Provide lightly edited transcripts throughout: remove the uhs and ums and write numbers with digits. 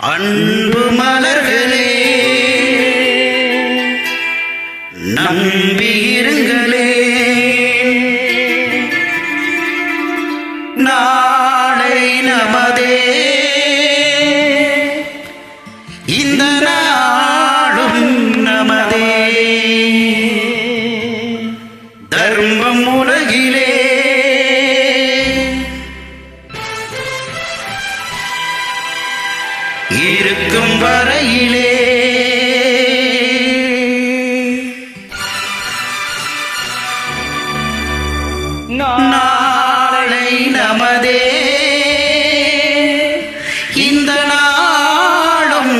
அன்பு மலர்களே நம்பியிருங்களே, நாளை நமதே, இந்த நாளும் நமதே. தர்மம் உலகிலே இருக்கும் வரையிலே நாளை நமதே, இந்த நாளும்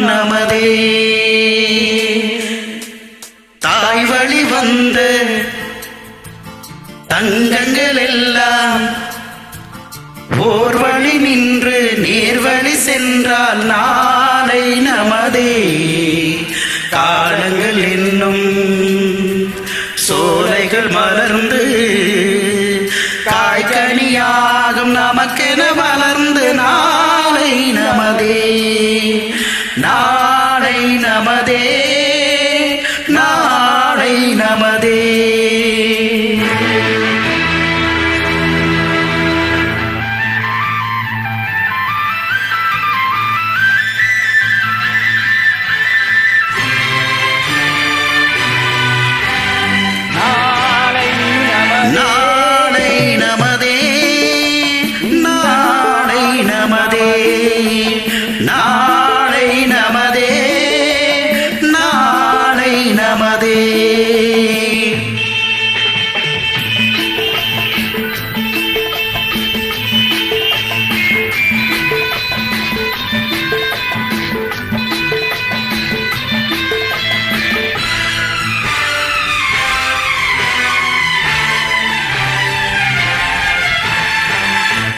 நமதே. தாய் வழி வந்த தங்கங்கள் எல்லாம் ஓர் வழி நின்று நேர்வழி சென்றால் நாளை நமதே. காலங்கள் என்னும் சோலைகள் மலர்ந்து காய்கனியாகும் நமக்கென வளர்ந்து நாளை நமதே, நாளை நமதே, நாளை நமதே. நாளை நமதே, நாளை நமதே.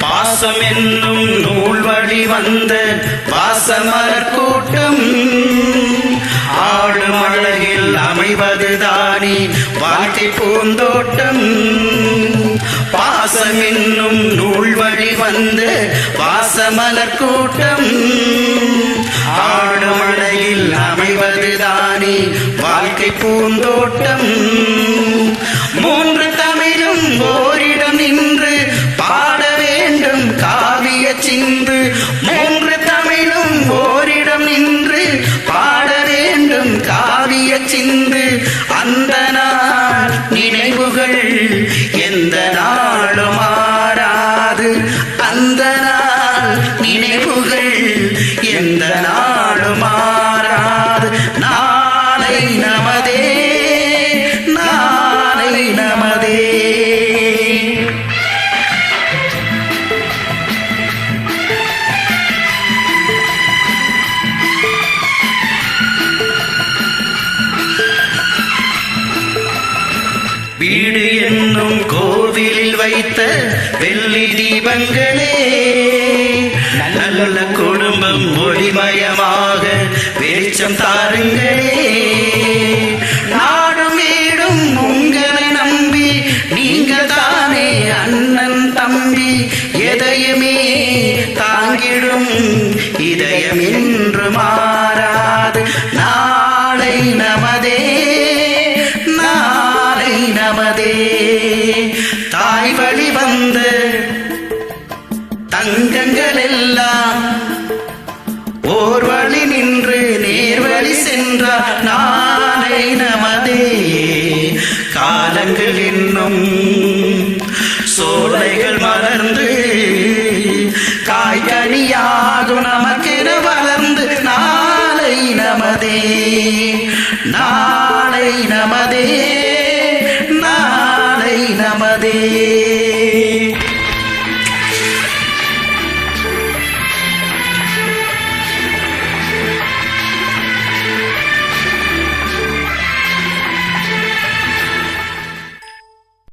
பாசம் என்னும் நூல் வழி வந்த பாசமலர் கூட்டம் ஆடும் அழகில் அமைவதுதானே வாழ்க்கை பூந்தோட்டம். பாசம் என்னும் நூல் வழி வந்த பாசமலர் கூட்டம் ஆடும் அழகில் அமைவதுதானே வாழ்க்கை பூந்தோட்டம். மூன்று தமிழும் ஓரிடம் நின்று பாட வேண்டும் காவிய சிந்து. மூன்று தமிழும் ஓரிடம் நின்று பாட வேண்டும் காவிய சிந்து. அந்த நாள் நினைவுகள் எந்த நாளும் மாறாது, அந்த நாள் நினைவுகள் எந்த நாளும் மாறாது. நாளை நமதே, நாளை நமதே. வீடு என்னும் கோவிலில் வைத்த வெள்ளி தீபங்களே, நல்ல குடும்பம் ஒளிமயமாக வெளிச்சம் தாருங்களே. நாடும் வீடும் உங்களை நம்பி நீங்கள் தானே அண்ணன் தம்பி. எதையுமே தாங்கிடும் இதயம் என்று மாறாது. நாளை நமதே, நாளை நமதே. தாய் வழி வந்த தங்கங்கள் எல்லாம் ஓர் வழி நின்று நேர்வழி சென்றார் நாளை நமதே. காலங்கள் என்னும் சோலைகள் மலர்ந்து காய்கனியாகும் நமக்கென வளர்ந்து நாளை நமதே, நாளை நமதே.